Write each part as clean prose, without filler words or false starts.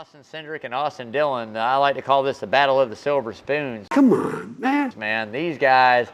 Austin Cindric and Austin Dillon. I like to call this the Battle of the Silver Spoons. Come on, man. Man, these guys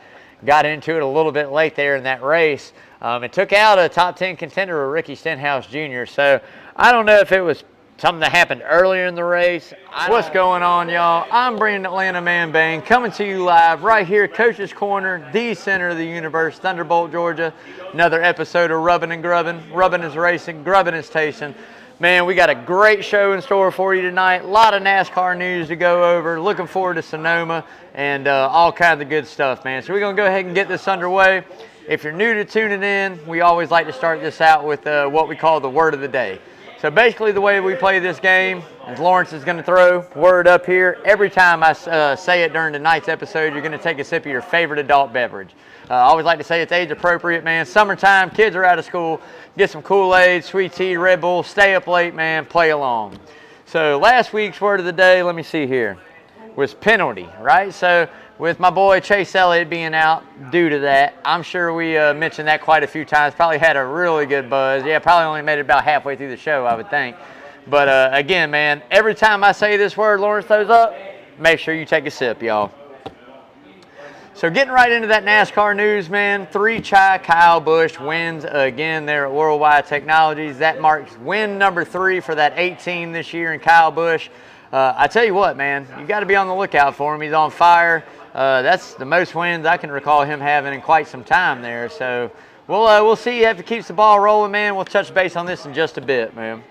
got into it a little bit late there in that race. It took out a top 10 contender, Ricky Stenhouse Jr. So I don't know if it was something that happened earlier in the race. What's going on, y'all? I'm Brandon Atlanta Man Bang, coming to you live right here, Coach's Corner, the center of the universe, Thunderbolt, Georgia. Another episode of Rubbin' and Grubbin'. Rubbin' is racing, grubbin' is tasting. Man, we got a great show in store for you tonight. A lot of NASCAR news to go over. Looking forward to Sonoma and all kinds of good stuff, man. So we're going to go ahead and get this underway. If you're new to tuning in, we always like to start this out with what we call the word of the day. So basically the way we play this game is Lawrence is going to throw word up here. Every time I say it during tonight's episode, you're going to take a sip of your favorite adult beverage. I always like to say it's age appropriate, man. Summertime, kids are out of school. Get some Kool-Aid, sweet tea, Red Bull. Stay up late, man. Play along. So last week's word of the day, let me see here, was penalty, right? So with my boy Chase Elliott being out due to that, I'm sure we mentioned that quite a few times. Probably had a really good buzz. Yeah, probably only made it about halfway through the show, I would think. But again, man, every time I say this word, Lawrence throws up, make sure you take a sip, y'all. So getting right into that NASCAR news, man, three-chai Kyle Busch wins again there at Worldwide Technologies. That marks win number 3 for that 18 this year in Kyle Busch. I tell you what, man, you got to be on the lookout for him. He's on fire. That's the most wins I can recall him having in quite some time there. So we'll see if he keeps the ball rolling, man. We'll touch base on this in just a bit, man.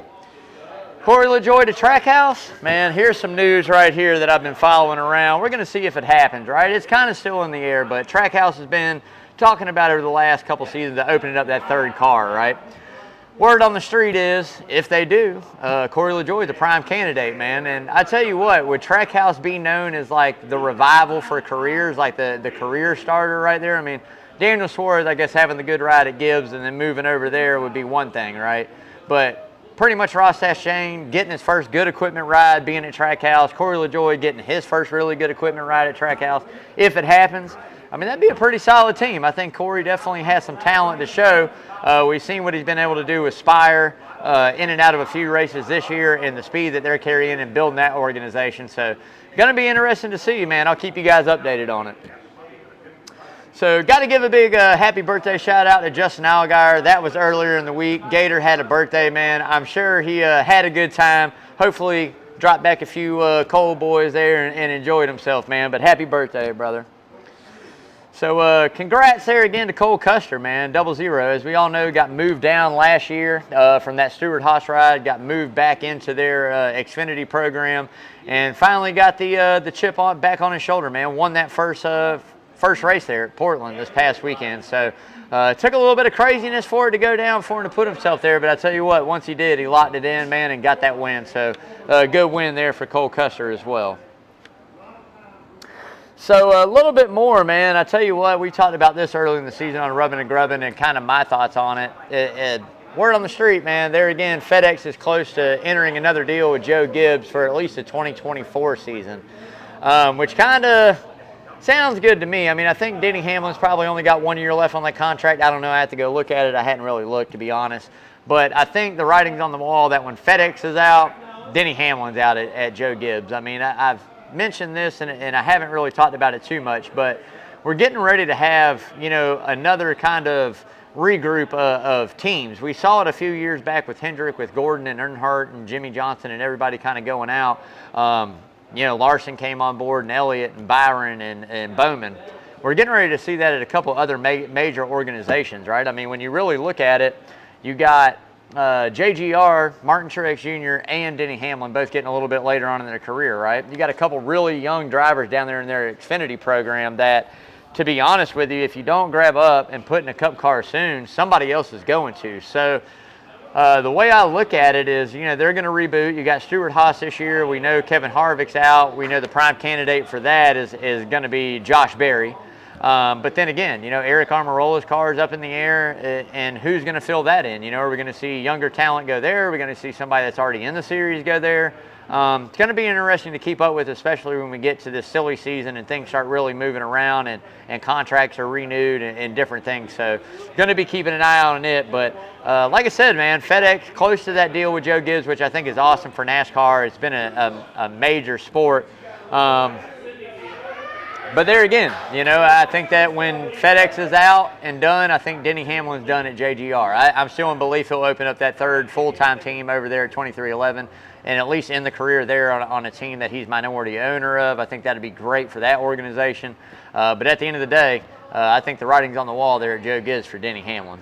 Corey LaJoie to Trackhouse. Man, here's some news right here that I've been following around. We're going to see if it happens, right? It's kind of still in the air, but Trackhouse has been talking about it over the last couple seasons of opening up that third car, right? Word on the street is, if they do, Corey LaJoie is a prime candidate, man. And I tell you what, would Trackhouse be known as like the revival for careers, like the career starter right there? I mean, Daniel Suarez, I guess, having the good ride at Gibbs and then moving over there would be one thing, right? But pretty much Ross Chastain getting his first good equipment ride, being at Trackhouse. Corey LaJoie getting his first really good equipment ride at Trackhouse. If it happens, I mean, that'd be a pretty solid team. I think Corey definitely has some talent to show. We've seen what he's been able to do with Spire in and out of a few races this year and the speed that they're carrying and building that organization. So going to be interesting to see, man. I'll keep you guys updated on it. So got to give a big happy birthday shout out to Justin Allgaier. That was earlier in the week. Gator had a birthday, man. I'm sure he had a good time. Hopefully dropped back a few cold boys there and enjoyed himself, man. But happy birthday, brother. So congrats there again to Cole Custer, man. 00, as we all know, got moved down last year from that Stewart-Haas ride, got moved back into their Xfinity program, and finally got the chip back on his shoulder, man. Won that first race there at Portland this past weekend. So it took a little bit of craziness for it to go down for him to put himself there, but I tell you what, once he did, he locked it in, man, and got that win. So good win there for Cole Custer as well. So a little bit more, man. I tell you what, we talked about this early in the season on Rubbin' and Grubbin' and kind of my thoughts on it. Word on the street, man, there again, FedEx is close to entering another deal with Joe Gibbs for at least the 2024 season, which kind of sounds good to me. I mean, I think Denny Hamlin's probably only got 1 year left on that contract. I don't know. I have to go look at it. I hadn't really looked, to be honest. But I think the writing's on the wall that when FedEx is out, Denny Hamlin's out at Joe Gibbs. I mean, I've mentioned this, and I haven't really talked about it too much, but we're getting ready to have, you know, another kind of regroup of teams. We saw it a few years back with Hendrick, with Gordon and Earnhardt and Jimmy Johnson and everybody kind of going out. You know, Larson came on board, and Elliott and Byron and Bowman. We're getting ready to see that at a couple other major organizations, right? I mean, when you really look at it, you got JGR, Martin Truex Jr., and Denny Hamlin both getting a little bit later on in their career, right? You got a couple really young drivers down there in their Xfinity program that, to be honest with you, if you don't grab up and put in a cup car soon, somebody else is going to. So the way I look at it is, you know, they're going to reboot. You got Stewart-Haas this year. We know Kevin Harvick's out. We know the prime candidate for that is going to be Josh Berry. But then again, you know, Eric Almirola's car is up in the air, and who's going to fill that in? You know, are we going to see younger talent go there? Are we going to see somebody that's already in the series go there? It's going to be interesting to keep up with, especially when we get to this silly season and things start really moving around and contracts are renewed and different things. So going to be keeping an eye on it. But like I said, man, FedEx close to that deal with Joe Gibbs, which I think is awesome for NASCAR. It's been a major sport. But there again, you know, I think that when FedEx is out and done, I think Denny Hamlin's done at JGR. I'm still in belief he'll open up that third full-time team over there at 2311, and at least end the career there on a team that he's minority owner of. I think that'd be great for that organization. But at the end of the day, I think the writing's on the wall there at Joe Gibbs for Denny Hamlin.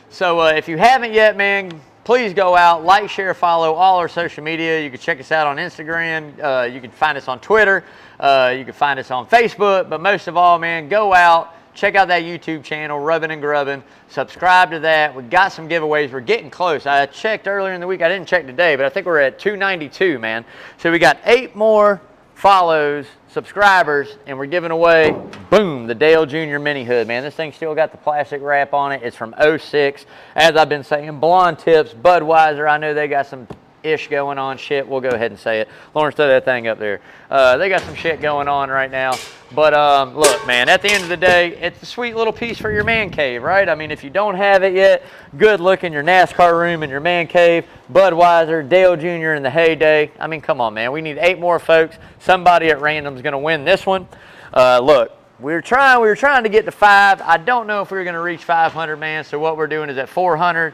So if you haven't yet, man, please go out, like, share, follow all our social media. You can check us out on Instagram. You can find us on Twitter. You can find us on Facebook. But most of all, man, go out, check out that YouTube channel, Rubbin' and Grubbin'. Subscribe to that. We got some giveaways. We're getting close. I checked earlier in the week. I didn't check today, but I think we're at 292, man. So we got 8 more follows, subscribers, and we're giving away, boom, the Dale Jr. Mini Hood, man. This thing still got the plastic wrap on it. It's from '06. As I've been saying, Blonde Tips, Budweiser, I know they got some ish going on. Shit, we'll go ahead and say it. Lawrence, throw that thing up there. They got some shit going on right now. But look, man, at the end of the day, it's a sweet little piece for your man cave, right? I mean, if you don't have it yet, good look in your NASCAR room in your man cave. Budweiser, Dale Jr. in the heyday. I mean, come on, man. We need 8 more folks. Somebody at random is going to win this one. Look, we were trying to get to 5. I don't know if we were going to reach 500, man. So what we're doing is at 400.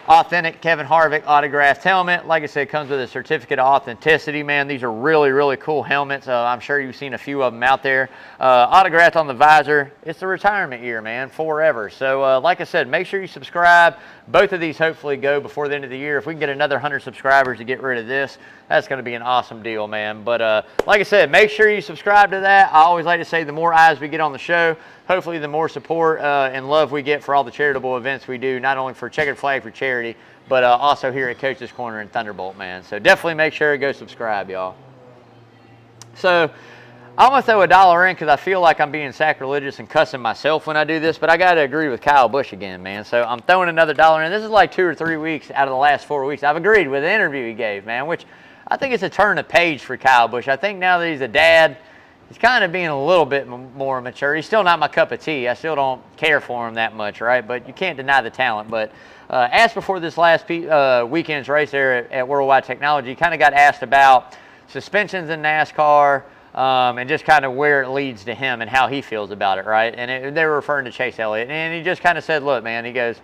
Authentic Kevin Harvick autographed helmet. Like I said, it comes with a certificate of authenticity, man. These are really, really cool helmets. I'm sure you've seen a few of them out there. Autographed on the visor. It's the retirement year, man, forever. So like I said, make sure you subscribe. Both of these hopefully go before the end of the year. If we can get another 100 subscribers to get rid of this, that's going to be an awesome deal, man. But like I said, make sure you subscribe to that. I always like to say the more eyes we get on the show, hopefully the more support and love we get for all the charitable events we do, not only for Checkered Flag for charity, but also here at Coach's Corner and Thunderbolt, man. So definitely make sure to go subscribe, y'all. So I'm going to throw $1 in because I feel like I'm being sacrilegious and cussing myself when I do this, but I got to agree with Kyle Busch again, man. So I'm throwing another $1 in. This is like 2 or 3 weeks out of the last 4 weeks. I've agreed with the interview he gave, man, which I think it's a turn of page for Kyle Busch. I think now that he's a dad, he's kind of being a little bit more mature. He's still not my cup of tea. I still don't care for him that much, right? But you can't deny the talent. But as before this last weekend's race there at Worldwide Technology, he kind of got asked about suspensions in NASCAR and just kind of where it leads to him and how he feels about it, right? And they were referring to Chase Elliott. And he just kind of said, look, man, he goes,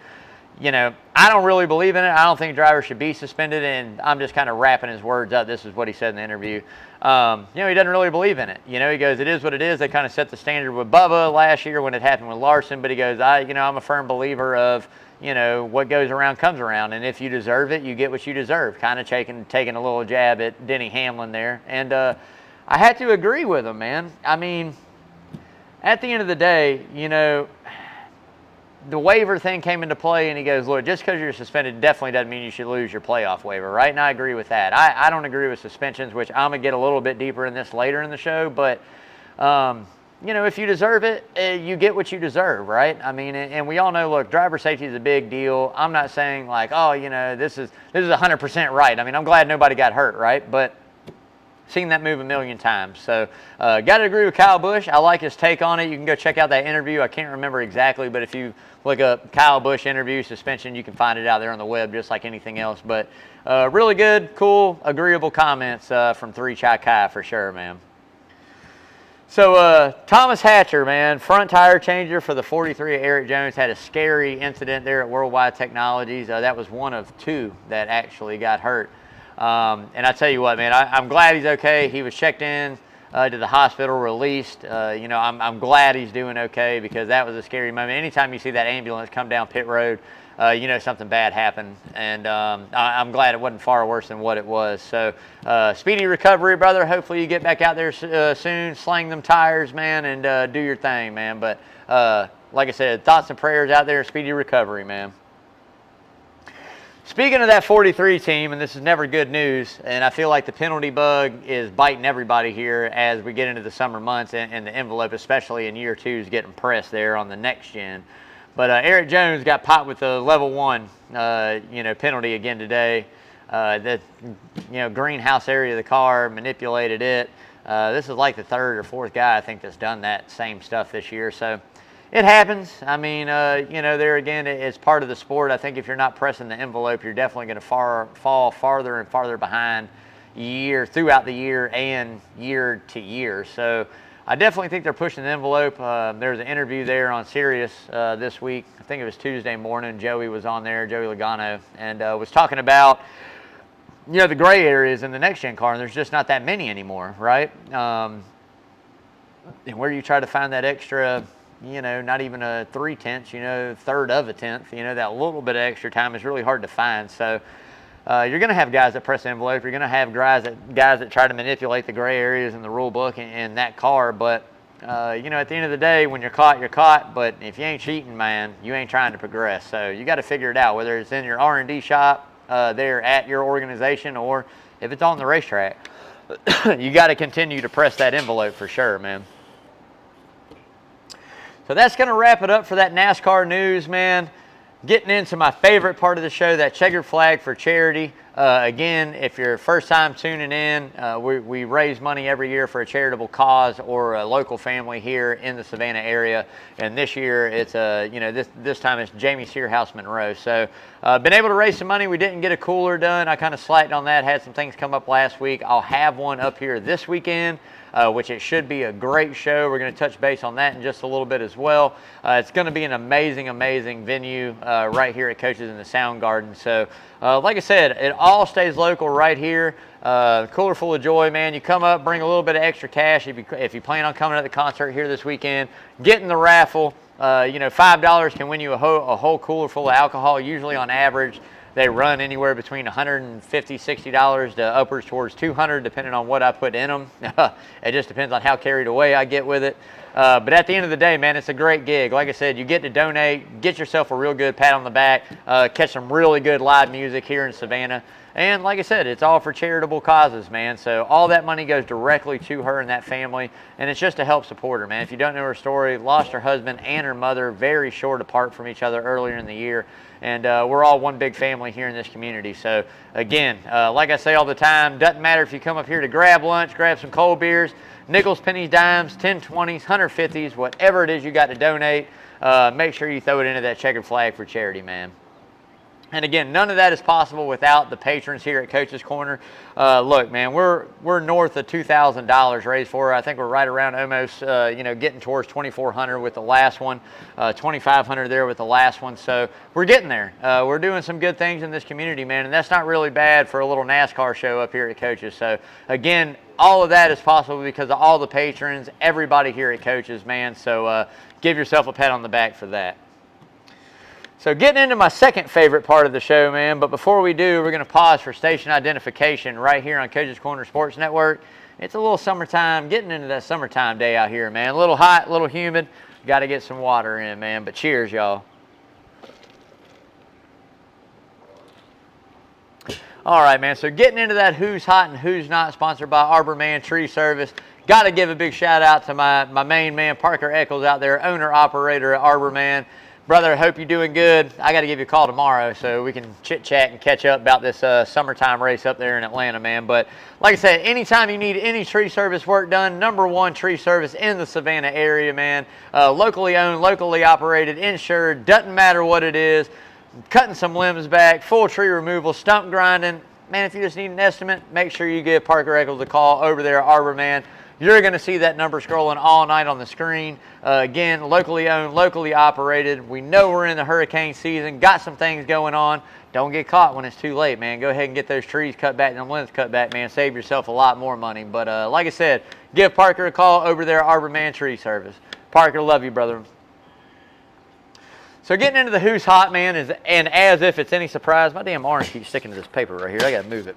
you know, I don't really believe in it. I don't think drivers should be suspended, and I'm just kind of wrapping his words up. This is what he said in the interview. You know, he doesn't really believe in it. You know, he goes, it is what it is. They kind of set the standard with Bubba last year when it happened with Larson, but he goes, I'm a firm believer of, you know, what goes around comes around, and if you deserve it, you get what you deserve. Kind of taking a little jab at Denny Hamlin there, and I had to agree with him, man. I mean, at the end of the day, you know, the waiver thing came into play, and he goes, look, just because you're suspended definitely doesn't mean you should lose your playoff waiver, right? And I agree with that. I don't agree with suspensions, which I'm going to get a little bit deeper in this later in the show, but, you know, if you deserve it, you get what you deserve, right? I mean, and we all know, look, driver safety is a big deal. I'm not saying like, oh, you know, this is 100% right. I mean, I'm glad nobody got hurt, right? But seen that move a million times. So got to agree with Kyle Busch. I like his take on it. You can go check out that interview. I can't remember exactly, but if you look up Kyle Busch interview suspension, you can find it out there on the web just like anything else. But really good, cool, agreeable comments from 3 Chai Kai for sure, man. So Thomas Hatcher, man, front tire changer for the 43 of Eric Jones, had a scary incident there at Worldwide Technologies. That was one of 2 that actually got hurt. And I tell you what, man, I'm glad he's okay. He was checked in to the hospital, released. You know, I'm glad he's doing okay because that was a scary moment. Anytime you see that ambulance come down pit road, you know something bad happened. And I'm glad it wasn't far worse than what it was. So speedy recovery, brother. Hopefully you get back out there soon, slang them tires, man, and do your thing, man. But like I said, thoughts and prayers out there, speedy recovery, man. Speaking of that 43 team, and this is never good news, and I feel like the penalty bug is biting everybody here as we get into the summer months, and the envelope, especially in year 2, is getting pressed there on the next gen. But Eric Jones got popped with a level 1, you know, penalty again today. the greenhouse area of the car, manipulated it. This is like the third or fourth guy I think that's done that same stuff this year. So it happens. I mean, there again, it's part of the sport. I think if you're not pressing the envelope, you're definitely going to fall farther and farther behind throughout the year and year to year. So I definitely think they're pushing the envelope. There's an interview there on Sirius this week. I think it was Tuesday morning. Joey was on there, Joey Logano, and was talking about the gray areas in the next-gen car, and there's just not that many anymore, right? And where you try to find that extra, not even a 0.3, third of a tenth, that little bit of extra time is really hard to find. So you're going to have guys that press the envelope. You're going to have guys that try to manipulate the gray areas in the rule book in that car. But, at the end of the day, when you're caught, you're caught. But if you ain't cheating, man, you ain't trying to progress. So you got to figure it out, whether it's in your R&D shop, there at your organization, or if it's on the racetrack. You got to continue to press that envelope for sure, man. So that's going to wrap it up for that NASCAR news, man. Getting into my favorite part of the show, that checkered flag for charity. Again, if you're first time tuning in, we raise money every year for a charitable cause or a local family here in the Savannah area. And this year, it's this time it's Jamie Searhouse Monroe. So, been able to raise some money. We didn't get a cooler done. I kind of slacked on that. Had some things come up last week. I'll have one up here this weekend, which it should be a great show. We're going to touch base on that in just a little bit as well. It's going to be an amazing, amazing venue right here at Coaches in the Sound Garden. So, like I said, it all stays local right here. Cooler full of joy, man. You come up, bring a little bit of extra cash if you plan on coming to the concert here this weekend. Get in the raffle. $5 can win you a whole cooler full of alcohol. Usually on average, they run anywhere between $150, $60 to upwards towards $200, depending on what I put in them. It just depends on how carried away I get with it. But at the end of the day, man, it's a great gig. Like I said, you get to donate, get yourself a real good pat on the back, catch some really good live music here in Savannah. And like I said, it's all for charitable causes, man. So all that money goes directly to her and that family. And it's just to help support her, man. If you don't know her story, lost her husband and her mother very short apart from each other earlier in the year. And we're all one big family here in this community. So again, like I say all the time, doesn't matter if you come up here to grab lunch, grab some cold beers, nickels, pennies, dimes, 10, 20s, 150s, whatever it is you got to donate, make sure you throw it into that checkered flag for charity, man. And again, none of that is possible without the patrons here at Coach's Corner. Look, man, we're north of $2,000 raised for her. I think we're right around almost, getting towards $2,400 with the last one, $2,500 there with the last one. So we're getting there. We're doing some good things in this community, man, and that's not really bad for a little NASCAR show up here at Coach's. So again, all of that is possible because of all the patrons, everybody here at Coach's, man. So give yourself a pat on the back for that. So getting into my second favorite part of the show, man, but before we do, we're going to pause for station identification right here on Coach's Corner Sports Network. It's a little summertime, getting into that summertime day out here, man. A little hot, a little humid. Got to get some water in, man, but cheers, y'all. All right, man, so getting into that who's hot and who's not, sponsored by Arbor Man Tree Service. Got to give a big shout out to my main man, Parker Eccles out there, owner-operator at Arbor Man. Brother, I hope you're doing good. I got to give you a call tomorrow so we can chit-chat and catch up about this summertime race up there in Atlanta, man. But like I said, anytime you need any tree service work done, #1 tree service in the Savannah area, man. Locally owned, locally operated, insured, doesn't matter what it is. Cutting some limbs back, full tree removal, stump grinding. Man, if you just need an estimate, make sure you give Parker Eccles a call over there at Arbor Man. You're going to see that number scrolling all night on the screen. Again, locally owned, locally operated. We know we're in the hurricane season, got some things going on. Don't get caught when it's too late, man. Go ahead and get those trees cut back and them limbs cut back, man. Save yourself a lot more money. But like I said, give Parker a call over there at Arbor Man Tree Service. Parker, love you, brother. So getting into the who's hot, man, and as if it's any surprise, my damn arm keeps sticking to this paper right here. I got to move it.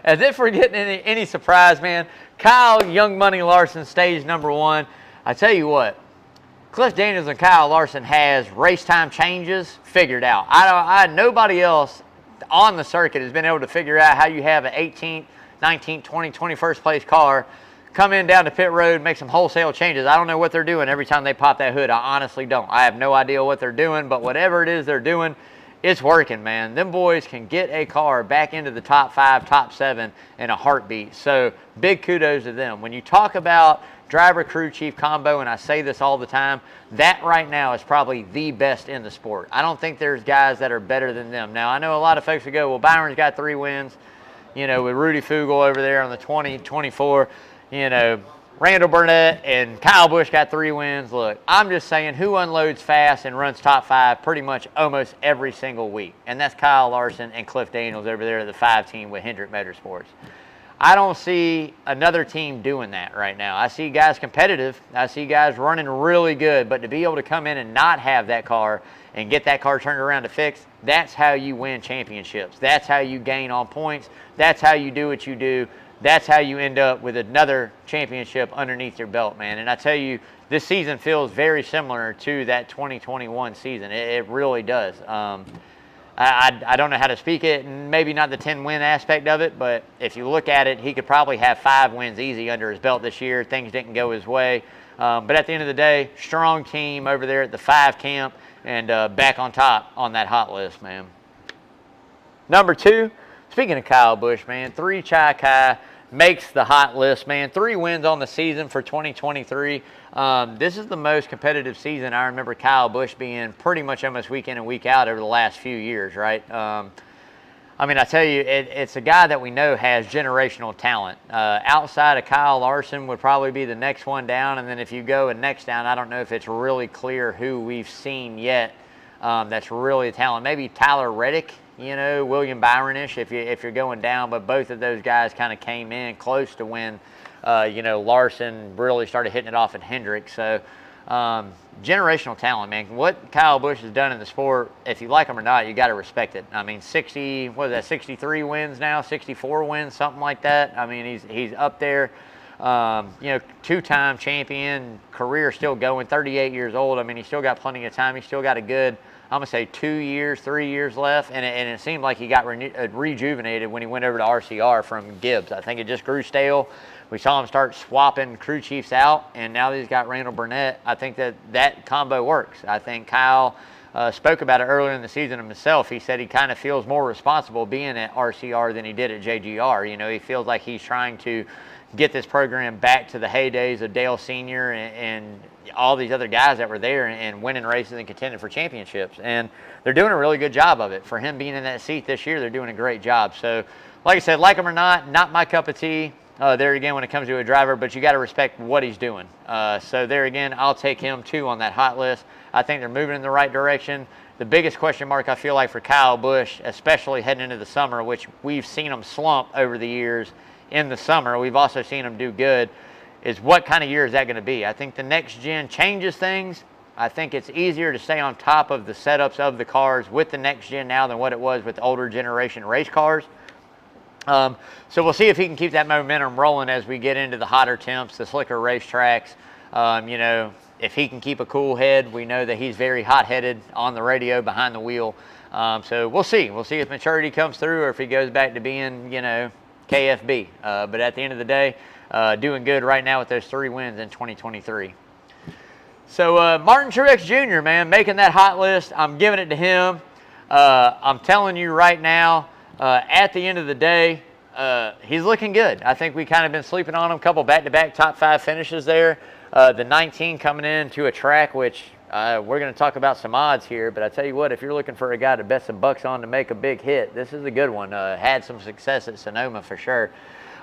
As if we're getting any surprise, man, Kyle Young Money Larson, stage #1. I tell you what, Cliff Daniels and Kyle Larson has race time changes figured out. Nobody else on the circuit has been able to figure out how you have an 18th, 19th, 20th, 21st place car come in down to pit road, make some wholesale changes. I don't know what they're doing every time they pop that hood. I honestly don't. I have no idea what they're doing, but whatever it is they're doing, it's working, man. Them boys can get a car back into the top 5, top 7 in a heartbeat. So big kudos to them. When you talk about driver crew chief combo, and I say this all the time, that right now is probably the best in the sport. I don't think there's guys that are better than them. Now, I know a lot of folks would go, well, Byron's got 3 wins, you know, with Rudy Fugle over there on the 2024, you know, Randall Burnett and Kyle Busch got 3 wins. Look, I'm just saying who unloads fast and runs top 5 pretty much almost every single week. And that's Kyle Larson and Cliff Daniels over there at the 5 team with Hendrick Motorsports. I don't see another team doing that right now. I see guys competitive. I see guys running really good. But to be able to come in and not have that car and get that car turned around to fix, that's how you win championships. That's how you gain on points. That's how you do what you do. That's how you end up with another championship underneath your belt, man. And I tell you, this season feels very similar to that 2021 season. It really does. I don't know how to speak it, and maybe not the 10-win aspect of it, but if you look at it, he could probably have 5 wins easy under his belt this year. Things didn't go his way. But at the end of the day, strong team over there at the 5 camp and back on top on that hot list, man. Number 2, speaking of Kyle Busch, man, 3 Chai Kai makes the hot list, man. 3 wins on the season for 2023. This is the most competitive season I remember Kyle Busch being pretty much almost week in and week out over the last few years, right? I mean, I tell you, it's a guy that we know has generational talent. Outside of Kyle Larson would probably be the next one down, and then if you go and next down, I don't know if it's really clear who we've seen yet that's really a talent. Maybe Tyler Reddick, you know, William Byron-ish if you're going down, but both of those guys kind of came in close to when, you know, Larson really started hitting it off at Hendrick. So generational talent, man. What Kyle Busch has done in the sport, if you like him or not, you got to respect it. I mean, 63 wins now, 64 wins, something like that. I mean, he's up there. You know, 2-time champion, career still going, 38 years old. I mean, he's still got plenty of time. He's still got a good, I'm going to say 2 years, 3 years left. And it seemed like he got rejuvenated when he went over to RCR from Gibbs. I think it just grew stale. We saw him start swapping crew chiefs out, and now that he's got Randall Burnett, I think that combo works. I think Kyle spoke about it earlier in the season himself. He said he kind of feels more responsible being at RCR than he did at JGR. You know, he feels like he's trying to get this program back to the heydays of Dale Sr. and all these other guys that were there and winning races and contending for championships. And they're doing a really good job of it. For him being in that seat this year, they're doing a great job. So, like I said, like him or not my cup of tea. There again, when it comes to a driver, but you got to respect what he's doing. So there again, I'll take him too on that hot list. I think they're moving in the right direction. The biggest question mark I feel like for Kyle Busch, especially heading into the summer, which we've seen him slump over the years in the summer, we've also seen him do good, is what kind of year is that going to be? I think the next gen changes things. I think it's easier to stay on top of the setups of the cars with the next gen now than what it was with the older generation race cars. So we'll see if he can keep that momentum rolling as we get into the hotter temps, the slicker racetracks. You know, if he can keep a cool head, we know that he's very hot-headed on the radio behind the wheel. So we'll see. We'll see if maturity comes through or if he goes back to being, you know, KFB. But at the end of the day, doing good right now with those 3 wins in 2023. So Martin Truex Jr., man, making that hot list. I'm giving it to him. I'm telling you right now, at the end of the day, he's looking good. I think we kind of been sleeping on him. A couple back-to-back top 5 finishes there. The 19 coming into a track, which we're going to talk about some odds here. But I tell you what, if you're looking for a guy to bet some bucks on to make a big hit, this is a good one. Had some success at Sonoma for sure.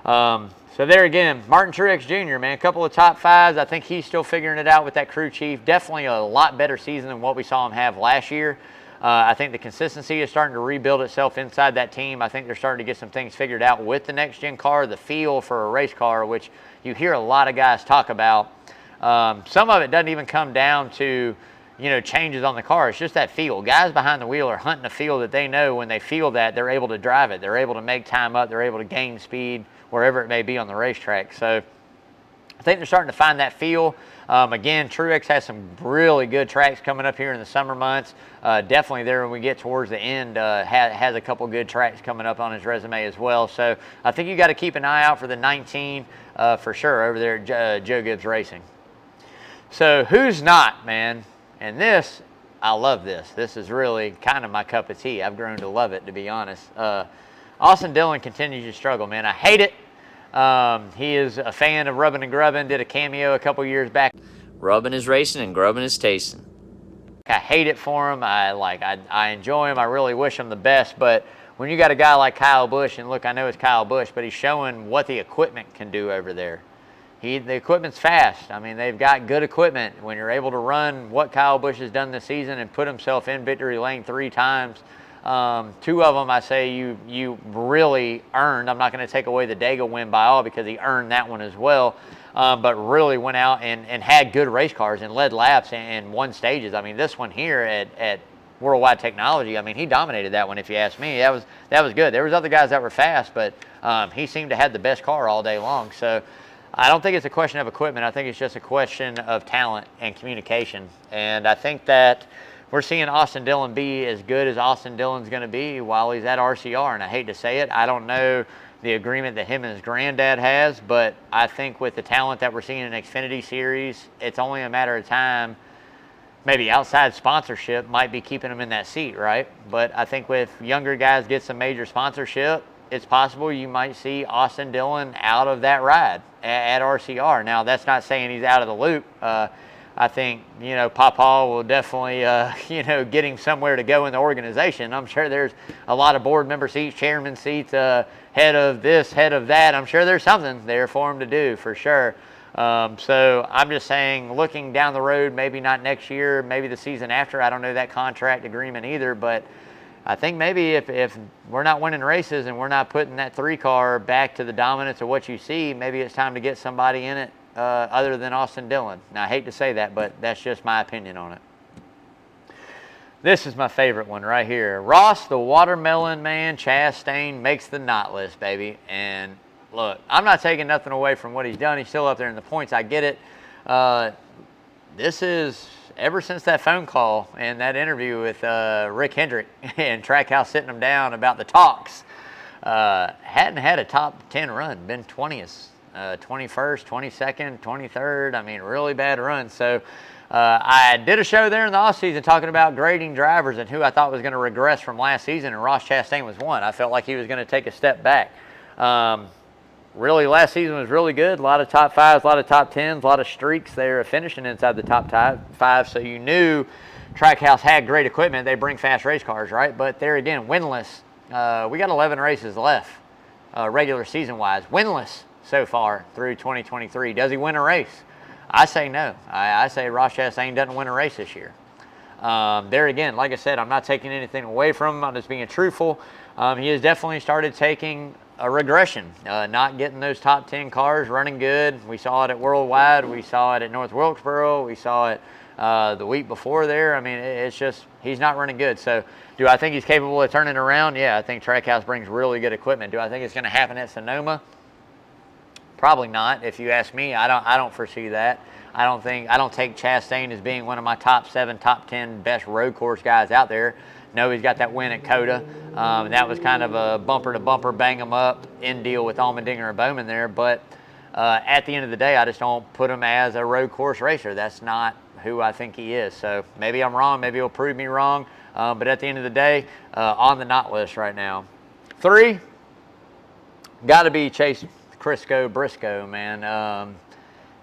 So there again, Martin Truex Jr., man, a couple of top 5s. I think he's still figuring it out with that crew chief. Definitely a lot better season than what we saw him have last year. I think the consistency is starting to rebuild itself inside that team. I think they're starting to get some things figured out with the next-gen car, the feel for a race car, which you hear a lot of guys talk about. Some of it doesn't even come down to, you know, changes on the car. It's just that feel. Guys behind the wheel are hunting a feel that they know when they feel that, they're able to drive it. They're able to make time up. They're able to gain speed wherever it may be on the racetrack. So I think they're starting to find that feel. Again, Truex has some really good tracks coming up here in the summer months. Definitely there when we get towards the end, has a couple good tracks coming up on his resume as well. So I think you got to keep an eye out for the 19 for sure over there at Joe Gibbs Racing. So who's not, man? And this I love this. This is really kind of my cup of tea. I've grown to love it, to be honest. Austin Dillon continues to struggle, man. I hate it. He is a fan of rubbing and grubbing, did a cameo a couple years back. Rubbing is racing and grubbing is tasting. I hate it for him. I enjoy him. I really wish him the best. But when you got a guy like Kyle Busch, and look, I know it's Kyle Busch, but he's showing what the equipment can do over there. The equipment's fast. I mean, they've got good equipment. When you're able to run what Kyle Busch has done this season and put himself in victory lane 3 times, 2 of them I say you really earned. I'm not going to take away the Dega win by all because he earned that one as well. But really went out and had good race cars and led laps and won stages. I mean, this one here at Worldwide Technology, I mean, he dominated that one if you ask me. That was good. There was other guys that were fast, but he seemed to have the best car all day long. So I don't think it's a question of equipment. I think it's just a question of talent and communication. And I think that we're seeing Austin Dillon be as good as Austin Dillon's going to be while he's at RCR. And I hate to say it, I don't know the agreement that him and his granddad has, but I think with the talent that we're seeing in Xfinity Series, it's only a matter of time. Maybe outside sponsorship might be keeping him in that seat, right? But I think with younger guys get some major sponsorship, it's possible you might see Austin Dillon out of that ride at RCR. Now, that's not saying he's out of the loop. I think, Papa will definitely, get him somewhere to go in the organization. I'm sure there's a lot of board member seats, chairman seats, head of this, head of that. I'm sure there's something there for him to do for sure. So I'm just saying, looking down the road, maybe not next year, maybe the season after. I don't know that contract agreement either, but I think maybe if we're not winning races and we're not putting that 3 car back to the dominance of what you see, maybe it's time to get somebody in it other than Austin Dillon. Now, I hate to say that, but that's just my opinion on it. This is my favorite one right here. Ross, the Watermelon Man, Chastain makes the not list, baby. And look, I'm not taking nothing away from what he's done. He's still up there in the points. I get it. This is ever since that phone call and that interview with Rick Hendrick and Trackhouse sitting him down about the talks. Hadn't had a top 10 run, been 20th, 21st, 22nd, 23rd. I mean, really bad run. So I did a show there in the offseason talking about grading drivers and who I thought was going to regress from last season, and Ross Chastain was one. I felt like he was going to take a step back. Really, last season was really good. A lot of top 5s, a lot of top 10s, a lot of streaks there of finishing inside the top 5. So you knew Trackhouse had great equipment. They bring fast race cars, right? But there again, winless. We got 11 races left, regular season-wise. Winless so far through 2023. Does he win a race? I say no. I say Ross Chastain doesn't win a race this year. There again, like I said, I'm not taking anything away from him. I'm just being truthful. He has definitely started taking a regression, not getting those top 10 cars running good. We saw it at Worldwide. We saw it at North Wilkesboro. We saw it the week before there. I mean, it's just he's not running good. So do I think he's capable of turning around? Yeah, I think Trackhouse brings really good equipment. Do I think it's going to happen at Sonoma? Probably not. If you ask me, I don't foresee that. I don't take Chastain as being one of my top 7, top 10 best road course guys out there. No, he's got that win at Coda. That was kind of a bumper-to-bumper, bang-em-up in deal with Allmendinger and Bowman there. But at the end of the day, I just don't put him as a road course racer. That's not who I think he is. So maybe I'm wrong. Maybe he'll prove me wrong. But at the end of the day, on the not list right now. 3, got to be Chase Briscoe, man.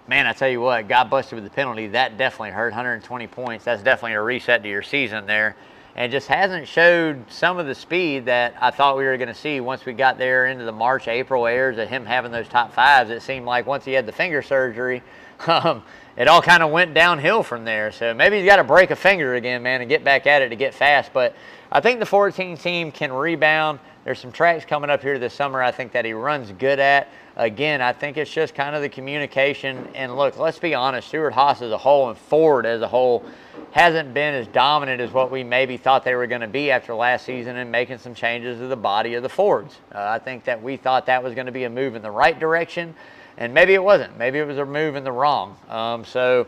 Man, I tell you what, got busted with the penalty. That definitely hurt. 120 points. That's definitely a reset to your season there. And just hasn't showed some of the speed that I thought we were going to see once we got there into the March, April airs of him having those top 5s. It seemed like once he had the finger surgery, it all kind of went downhill from there. So maybe he's got to break a finger again, man, and get back at it to get fast. But I think the 14 team can rebound. There's some tracks coming up here this summer I think that he runs good at. Again, I think it's just kind of the communication. And look, let's be honest, Stewart-Haas as a whole and Ford as a whole hasn't been as dominant as what we maybe thought they were going to be after last season and making some changes to the body of the Fords. I think that we thought that was going to be a move in the right direction, and maybe it wasn't. Maybe it was a move in the wrong. So,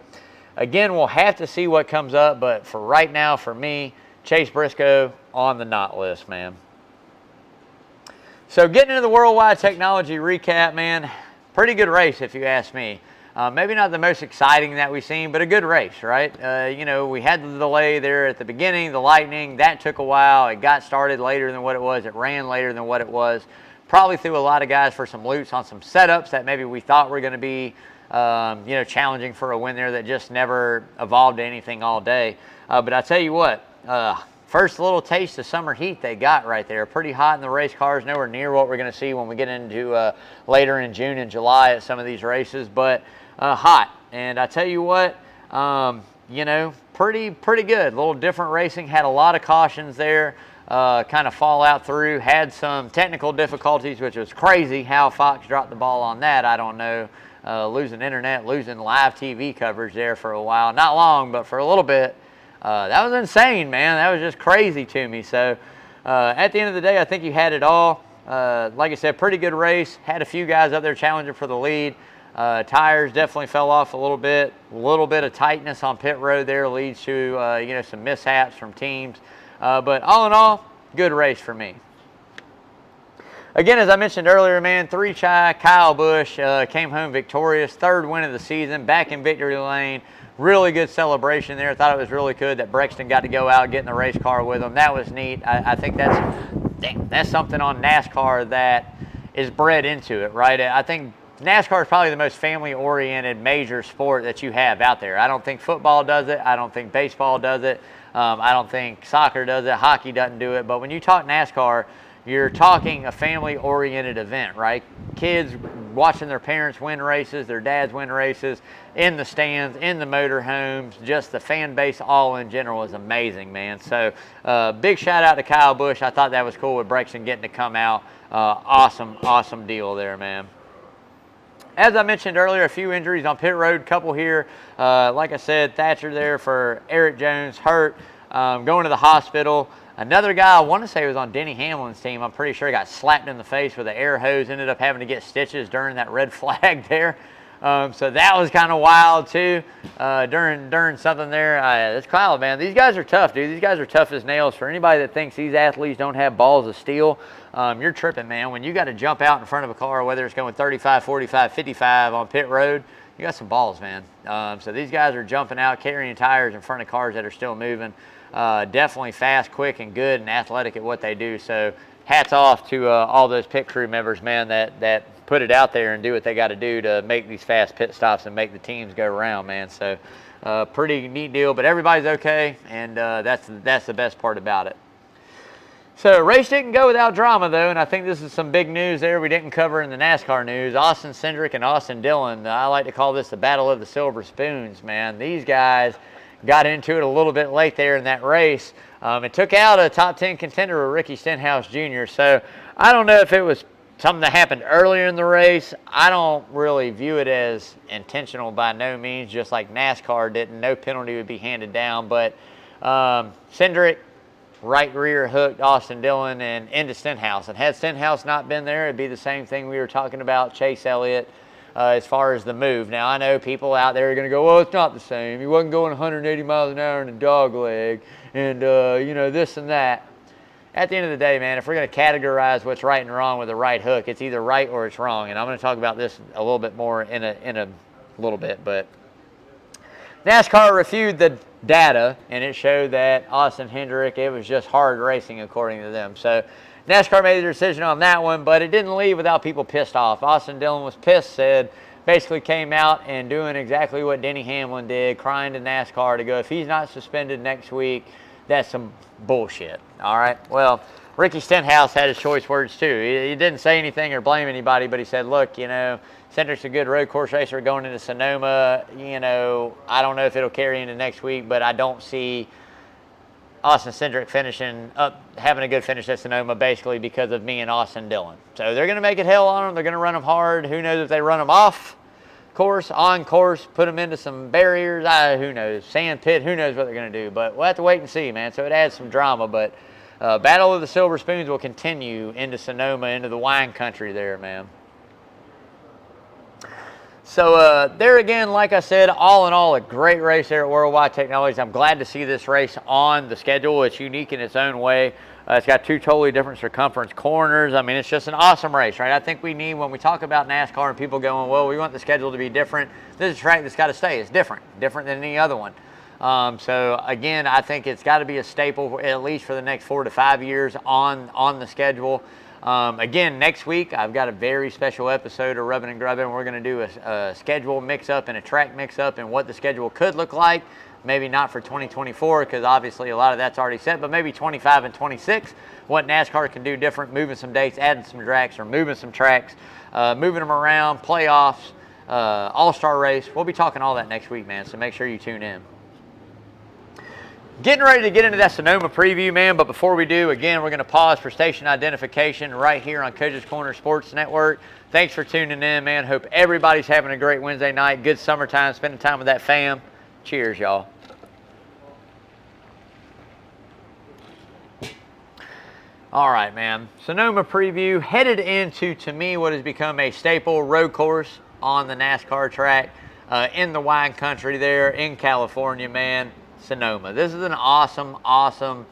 again, we'll have to see what comes up, but for right now, for me, Chase Briscoe on the not list, man. So getting into the Worldwide Technology recap, man, pretty good race if you ask me. Maybe not the most exciting that we've seen, but a good race, right? You know, we had the delay there at the beginning, the lightning, that took a while. It got started later than what it was. It ran later than what it was. Probably threw a lot of guys for some loops on some setups that maybe we thought were going to be, you know, challenging for a win there that just never evolved to anything all day. But I tell you what, first little taste of summer heat they got right there. Pretty hot in the race cars, nowhere near what we're going to see when we get into later in June and July at some of these races, but hot. And I tell you what, you know, pretty good. A little different racing, had a lot of cautions there. Kind of fall out through, had some technical difficulties, which was crazy how Fox dropped the ball on that. I don't know, losing internet, losing live TV coverage there for a while. Not long, but for a little bit. That was insane, man. That was just crazy to me. So at the end of the day, I think you had it all. Like I said, pretty good race. Had a few guys up there challenging for the lead. Tires definitely fell off a little bit. A little bit of tightness on pit road there leads to you know, some mishaps from teams. But all in all, good race for me. Again, as I mentioned earlier, man, 3-Chi Kyle Busch came home victorious. 3rd win of the season, back in victory lane. Really good celebration there. I thought it was really good that Brexton got to go out, get in the race car with him. That was neat. I think that's something on NASCAR that is bred into it, right? I think NASCAR is probably the most family-oriented major sport that you have out there. I don't think football does it. I don't think baseball does it. I don't think soccer does it. Hockey doesn't do it. But when you talk NASCAR, you're talking a family-oriented event, right? Kids watching their parents win races, their dads win races, in the stands, in the motorhomes. Just the fan base all in general is amazing, man. So big shout out to Kyle Busch. I thought that was cool with Brexton getting to come out. Awesome deal there, man. As I mentioned earlier, a few injuries on pit road, couple here. Like I said, Thatcher there for Eric Jones, hurt, going to the hospital. Another guy, I want to say was on Denny Hamlin's team. I'm pretty sure he got slapped in the face with an air hose, ended up having to get stitches during that red flag there. So that was kind of wild too, during something there. It's Kyle, man. These guys are tough, dude. These guys are tough as nails. For anybody that thinks these athletes don't have balls of steel, you're tripping, man. When you got to jump out in front of a car, whether it's going 35, 45, 55 on pit road, you got some balls, man. So these guys are jumping out, carrying tires in front of cars that are still moving. Definitely fast, quick, and good and athletic at what they do. So hats off to all those pit crew members, man, that put it out there and do what they got to do to make these fast pit stops and make the teams go around, man. So pretty neat deal, but everybody's okay, and that's the best part about it. So race didn't go without drama, though, and I think this is some big news there we didn't cover in the NASCAR news. Austin Cindric and Austin Dillon, I like to call this the battle of the silver spoons, man. These guys got into it a little bit late there in that race. It took out a top 10 contender, Ricky Stenhouse Jr., so I don't know if it was something that happened earlier in the race. I don't really view it as intentional by no means, just like NASCAR didn't. No penalty would be handed down, but Cindric right rear hooked Austin Dillon and into Stenhouse. And had Stenhouse not been there, it'd be the same thing we were talking about Chase Elliott as far as the move. Now, I know people out there are going to go, well, it's not the same. He wasn't going 180 miles an hour in a dog leg and, you know, this and that. At the end of the day, man, if we're going to categorize what's right and wrong with a right hook, it's either right or it's wrong. And I'm going to talk about this a little bit more in a little bit. But NASCAR reviewed the data, and it showed that Austin Hendrick, it was just hard racing according to them. So NASCAR made a decision on that one, but it didn't leave without people pissed off. Austin Dillon was pissed, said, basically came out and doing exactly what Denny Hamlin did, crying to NASCAR to go, if he's not suspended next week, that's some bullshit. All right. Well, Ricky Stenhouse had his choice words too. He didn't say anything or blame anybody, but he said, look, you know, Cindric's a good road course racer going into Sonoma. You know, I don't know if it'll carry into next week, but I don't see Austin Cindric finishing up, having a good finish at Sonoma basically because of me and Austin Dillon. So they're going to make it hell on them. They're going to run them hard. Who knows if they run them off course, on course, put them into some barriers. Who knows? Sand pit, who knows what they're going to do. But we'll have to wait and see, man. So it adds some drama. But Battle of the Silver Spoons will continue into Sonoma, into the wine country there, man. So there again, like I said, all in all, a great race there at Worldwide Technologies. I'm glad to see this race on the schedule. It's unique in its own way. It's got 2 totally different circumference corners. I mean, it's just an awesome race, right? I think we need, when we talk about NASCAR and people going, well, we want the schedule to be different, this is a track that's got to stay. It's different than any other one. So again, I think it's got to be a staple at least for the next 4 to 5 years on the schedule. Again, next week I've got a very special episode of Rubbin' and Grubbin'. We're going to do a schedule mix-up and a track mix-up and what the schedule could look like. Maybe not for 2024 because obviously a lot of that's already set, but maybe 25 and 26, what NASCAR can do different, moving some dates, adding some tracks, or moving some tracks, moving them around, playoffs, all-star race. We'll be talking all that next week, man, so make sure you tune in. Getting ready to get into that Sonoma preview, man, but before we do, again, we're going to pause for station identification right here on Coach's Corner Sports Network. Thanks for tuning in, man. Hope everybody's having a great Wednesday night, good summertime, spending time with that fam. Cheers, y'all. All right, man. Sonoma preview, headed into, to me, what has become a staple road course on the NASCAR track in the wine country there in California, man. Sonoma. This is an awesome,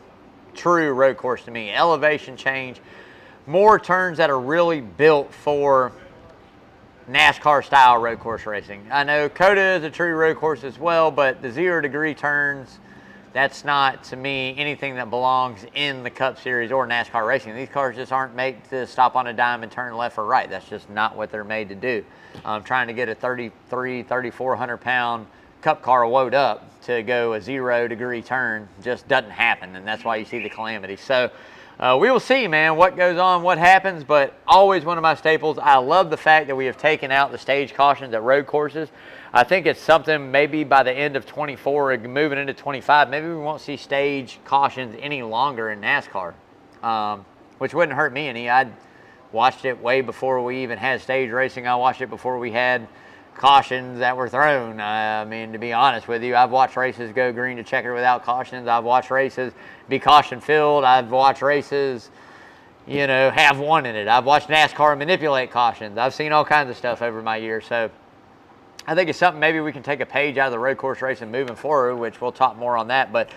true road course to me. Elevation change, more turns that are really built for NASCAR style road course racing. I know COTA is a true road course as well, but the 0-degree turns, that's not, to me, anything that belongs in the Cup Series or NASCAR racing. These cars just aren't made to stop on a dime and turn left or right. That's just not what they're made to do. Trying to get a 3,400 pound Cup car load up to go a 0-degree turn just doesn't happen, and that's why you see the calamity. So we will see, man, what goes on, what happens, but always one of my staples. I love the fact that we have taken out the stage cautions at road courses. I think it's something maybe by the end of 24 and moving into 25, maybe we won't see stage cautions any longer in NASCAR, which wouldn't hurt me any. I watched it way before we even had stage racing. I watched it before we had cautions that were thrown. I mean, to be honest with you, I've watched races go green to checker without cautions. I've watched races be caution filled. I've watched races, you know, have one in it. I've watched NASCAR manipulate cautions. I've seen all kinds of stuff over my years. So I think it's something maybe we can take a page out of the road course racing moving forward, which we'll talk more on that. But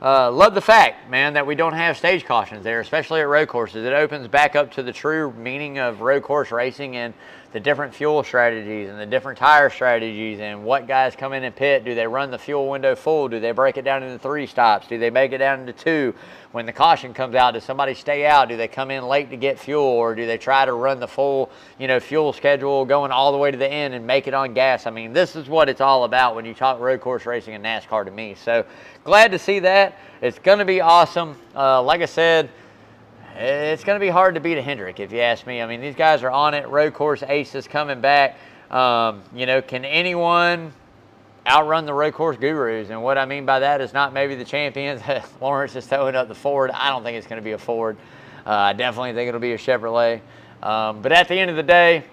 love the fact, man, that we don't have stage cautions there, especially at road courses. It opens back up to the true meaning of road course racing and the different fuel strategies and the different tire strategies and what guys come in and pit. Do they run the fuel window full? Do they break it down into 3 stops? Do they make it down into 2? When the caution comes out, does somebody stay out? Do they come in late to get fuel, or do they try to run the full, you know, fuel schedule going all the way to the end and make it on gas? I mean, this is what it's all about when you talk road course racing and NASCAR to me. So glad to see that. It's going to be awesome. Like I said, it's going to be hard to beat a Hendrick, if you ask me. I mean, these guys are on it. Road course aces coming back. You know, can anyone outrun the road course gurus? And what I mean by that is not maybe the champions. Lawrence is throwing up the Ford. I don't think it's going to be a Ford. I definitely think it'll be a Chevrolet. But at the end of the day,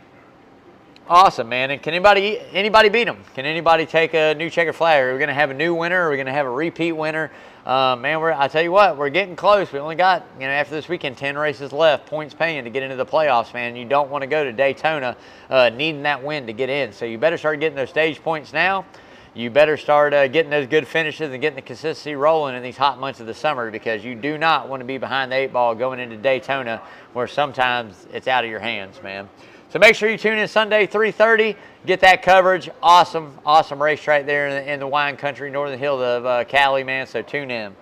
awesome, man. And can anybody beat them? Can anybody take a new checker flag? Are we going to have a new winner? Are we going to have a repeat winner? Man, I tell you what, we're getting close. We only got, you know, after this weekend, 10 races left, points paying to get into the playoffs, man. You don't want to go to Daytona needing that win to get in. So you better start getting those stage points now. You better start getting those good finishes and getting the consistency rolling in these hot months of the summer, because you do not want to be behind the 8 ball going into Daytona where sometimes it's out of your hands, man. So make sure you tune in Sunday, 3:30. Get that coverage. Awesome racetrack there in the wine country, northern hill of Cali, man. So tune in.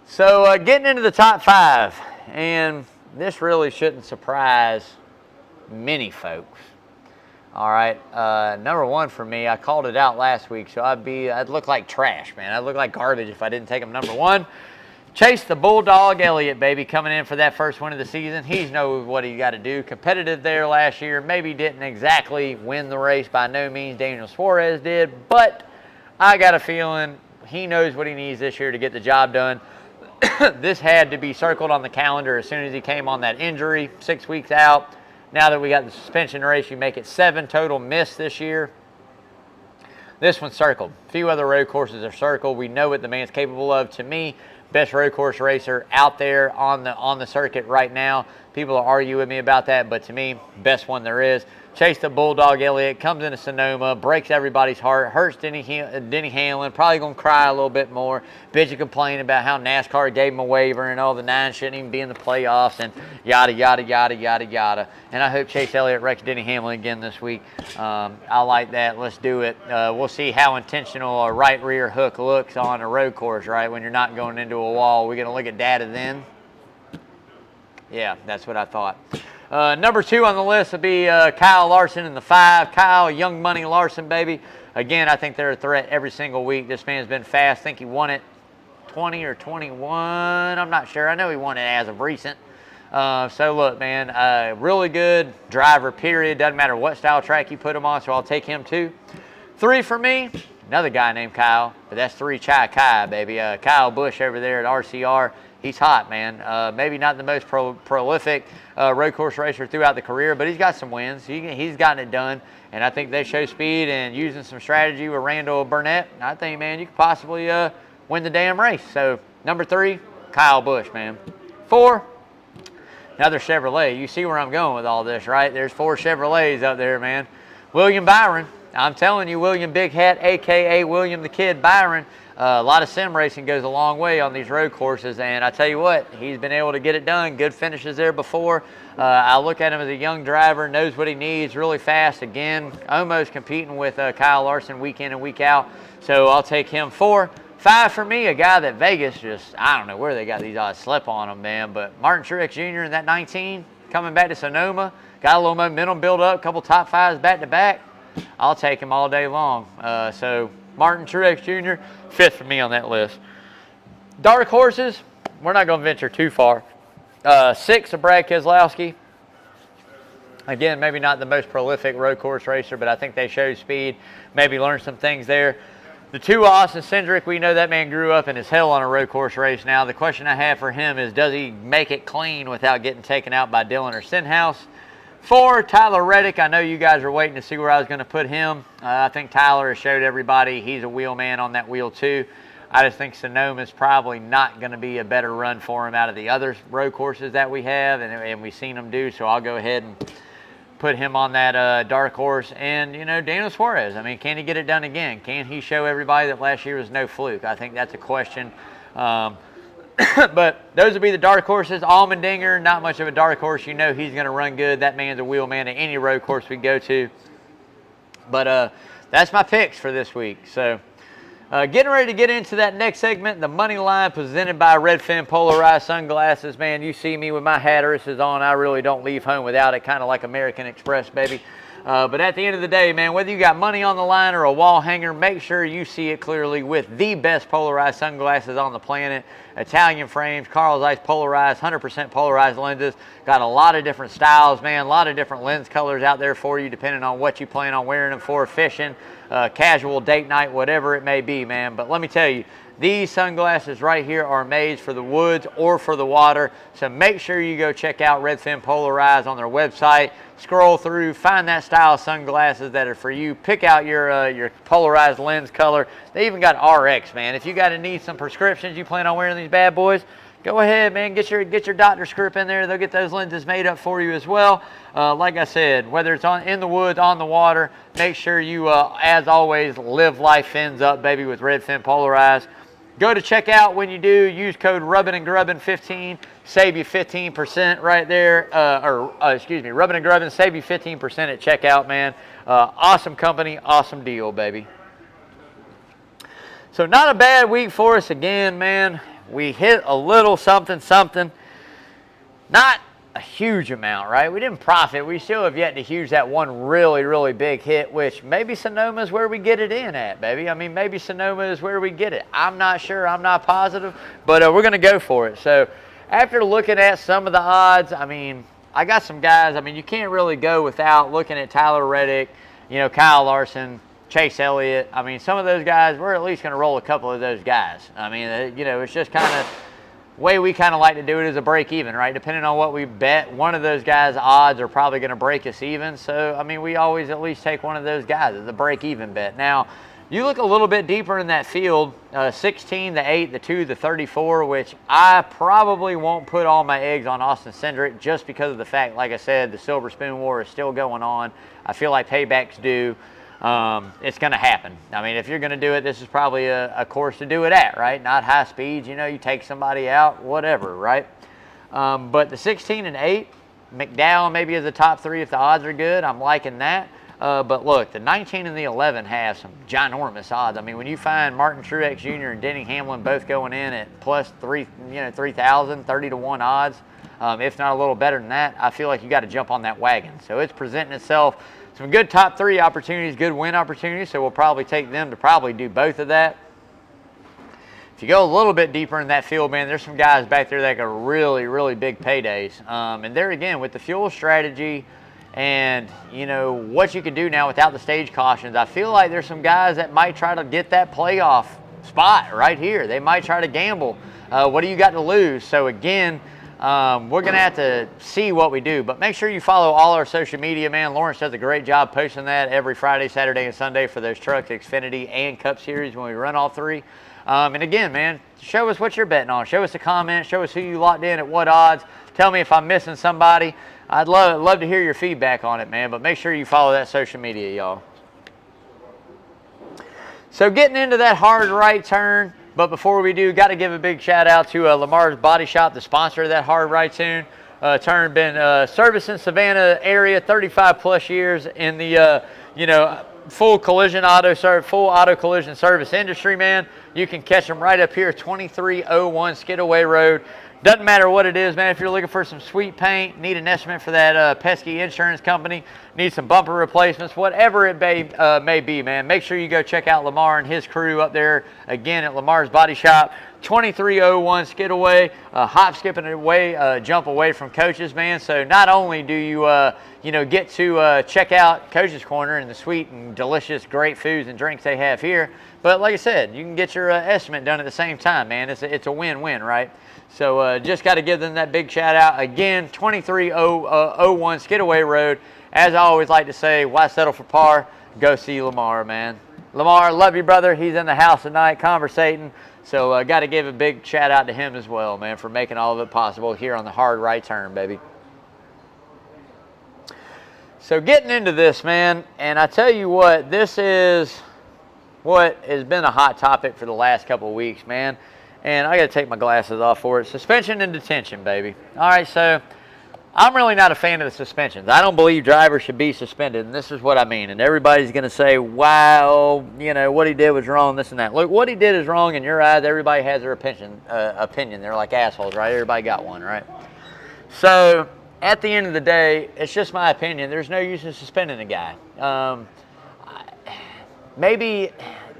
So getting into the top 5, and this really shouldn't surprise many folks. All right, number 1 for me, I called it out last week, so I'd look like trash, man. I'd look like garbage if I didn't take him number 1. Chase the Bulldog, Elliott, baby, coming in for that first win of the season. He knows what he got to do. Competitive there last year. Maybe didn't exactly win the race. By no means Daniel Suarez did. But I got a feeling he knows what he needs this year to get the job done. This had to be circled on the calendar as soon as he came on that injury, 6 weeks out. Now that we got the suspension race, you make it 7 total missed this year. This one's circled. A few other road courses are circled. We know what the man's capable of. To me, best road course racer out there on the circuit right now. People will argue with me about that, but to me, best one there is. Chase the Bulldog Elliott, comes into Sonoma, breaks everybody's heart, hurts Denny Hamlin, probably going to cry a little bit more. Bitch and complain about how NASCAR gave him a waiver and all the 9 shouldn't even be in the playoffs and yada, yada, yada, yada, yada. And I hope Chase Elliott wrecks Denny Hamlin again this week. I like that. Let's do it. We'll see how intentional a right rear hook looks on a road course, right, when you're not going into a wall. We're going to look at data then. Yeah, that's what I thought. Number 2 on the list would be Kyle Larson in the 5. Kyle, Young Money Larson, baby. Again, I think they're a threat every single week. This man's been fast. I think he won it 20 or 21. I'm not sure. I know he won it as of recent. So, look, man, really good driver, period. Doesn't matter what style track you put him on, so I'll take him too. 3 for me, another guy named Kyle, but that's 3 Kai, baby. Kyle Busch over there at RCR. He's hot, man. Maybe not the most prolific road course racer throughout the career, but he's got some wins. He's gotten it done, and I think they show speed and using some strategy with Randall Burnett. I think, man, you could possibly win the damn race. So, number 3, Kyle Busch, man. 4, another Chevrolet. You see where I'm going with all this, right? There's 4 Chevrolets up there, man. William Byron. I'm telling you, William Big Hat, a.k.a. William the Kid Byron. A lot of sim racing goes a long way on these road courses, and I tell you what, he's been able to get it done. Good finishes there before. I look at him as a young driver, knows what he needs, really fast. Again, almost competing with Kyle Larson week in and week out. So I'll take him. 4. 5 for me, a guy that Vegas just, I don't know where they got these odds slept on him, man. But Martin Truex Jr. in that 19, coming back to Sonoma, got a little momentum build up, a couple top 5s back to back. I'll take him all day long. So Martin Truex Jr., 5th for me on that list. Dark horses, we're not going to venture too far. 6 of Brad Keselowski. Again, maybe not the most prolific road course racer, but I think they show speed, maybe learn some things there. The 2, Austin Cindric, we know that man grew up in his hell on a road course race. Now, the question I have for him is, does he make it clean without getting taken out by Dillon or Stenhouse? 4, Tyler Reddick. I know you guys are waiting to see where I was going to put him. I think Tyler has showed everybody he's a wheel man on that wheel too. I just think Sonoma's probably not going to be a better run for him out of the other road courses that we have and we've seen him do. So I'll go ahead and put him on that dark horse. And, you know, Daniel Suarez, I mean, can he get it done again? Can he show everybody that last year was no fluke? I think that's a question. But those would be the dark horses. Allmendinger, not much of a dark horse. You know he's going to run good. That man's a wheel man at any road course we go to. But that's my picks for this week. So getting ready to get into that next segment, the money line presented by Redfin Polarized Sunglasses. Man, you see me with my Hatteras on. I really don't leave home without it, kind of like American Express, baby. But at the end of the day, man, whether you got money on the line or a wall hanger, make sure you see it clearly with the best polarized sunglasses on the planet. Italian frames, Carl Zeiss polarized, 100% polarized lenses. Got a lot of different styles, man, a lot of different lens colors out there for you depending on what you plan on wearing them for, fishing, casual, date night, whatever it may be, man. But let me tell you, these sunglasses right here are made for the woods or for the water. So make sure you go check out Redfin Polarized on their website. Scroll through, find that style of sunglasses that are for you. Pick out your polarized lens color. They even got RX, man. If you got to need some prescriptions, you plan on wearing these bad boys, go ahead, man. Get your doctor script in there. They'll get those lenses made up for you as well. Like I said, whether it's in the woods, on the water, make sure you, as always, live life fins up, baby, with Redfin Polarized. Go to checkout when you do. Use code Rubbin'n'Grubbin15. Save you 15% right there. Rubbin' and Grubbin, save you 15% at checkout, man. Awesome company, awesome deal, baby. So not a bad week for us again, man. We hit a little something. Not a huge amount, right? We didn't profit. We still have yet to use that one really, really big hit, which maybe Sonoma is where we get it in at, baby. I mean, maybe Sonoma is where we get it. I'm not sure. I'm not positive, but we're going to go for it. So after looking at some of the odds, I mean, I got some guys. I mean, you can't really go without looking at Tyler Reddick, you know, Kyle Larson, Chase Elliott. I mean, some of those guys, we're at least going to roll a couple of those guys. I mean, you know, it's just kind of way we kind of like to do it is a break even, right? Depending on what we bet, one of those guys' odds are probably going to break us even. So, I mean, we always at least take one of those guys as a break even bet. Now, You look a little bit deeper in that field, 16, the 8, the 2, the 34, which I probably won't put all my eggs on Austin Cindric just because of the fact, like I said, the Silver Spoon War is still going on. I feel like payback's due. It's going to happen. I mean, if you're going to do it, this is probably a course to do it at, right? Not high speeds, you know, you take somebody out, whatever, right? But the 16 and 8, McDowell maybe is the top 3 if the odds are good. I'm liking that. But look, the 19 and the 11 have some ginormous odds. I mean, when you find Martin Truex Jr. and Denny Hamlin both going in at plus 3,000, 30 to 1 odds, if not a little better than that, I feel like you got to jump on that wagon. So it's presenting itself some good top 3 opportunities, good win opportunities. So we'll probably take them to probably do both of that. If you go a little bit deeper in that field, man, there's some guys back there that got really, really big paydays. And there again, with the fuel strategy, and, you know, what you can do now without the stage cautions, I feel like there's some guys that might try to get that playoff spot right here. They might try to gamble. What do you got to lose? So, again, we're going to have to see what we do. But make sure you follow all our social media, man. Lawrence does a great job posting that every Friday, Saturday, and Sunday for those trucks, Xfinity and Cup Series when we run all 3. And, again, man, show us what you're betting on. Show us a comment. Show us who you locked in at what odds. Tell me if I'm missing somebody. I'd love to hear your feedback on it, man, but make sure you follow that social media, y'all. So getting into that hard right turn, but before we do, got to give a big shout out to Lamar's Body Shop, the sponsor of that hard right turn. Been servicing Savannah area 35 plus years in the full auto collision service industry, man. You can catch them right up here, 2301 Skidaway Road. Doesn't matter what it is, man. If you're looking for some sweet paint, need an estimate for that pesky insurance company, need some bumper replacements, whatever it may be, man, make sure you go check out Lamar and his crew up there, again, at Lamar's Body Shop, 2301 Skidaway, hop, skipping away, jump away from Coach's, man. So not only do you, get to check out Coach's Corner and the sweet and delicious, great foods and drinks they have here, but like I said, you can get your estimate done at the same time, man. It's a win-win, right? So just got to give them that big shout out. Again, 2301 Skidaway Road. As I always like to say, why settle for par? Go see Lamar, man. Lamar, love you, brother. He's in the house tonight conversating. So got to give a big shout out to him as well, man, for making all of it possible here on the hard right turn, baby. So getting into this, man, and I tell you what, this is what has been a hot topic for the last couple of weeks, man. And I got to take my glasses off for it. Suspension and detention, baby. All right, so I'm really not a fan of the suspensions. I don't believe drivers should be suspended, and this is what I mean. And everybody's going to say, wow, what he did was wrong, this and that. Look, what he did is wrong in your eyes. Everybody has their opinion. They're like assholes, right? Everybody got one, right? So at the end of the day, it's just my opinion. There's no use in suspending a guy. Maybe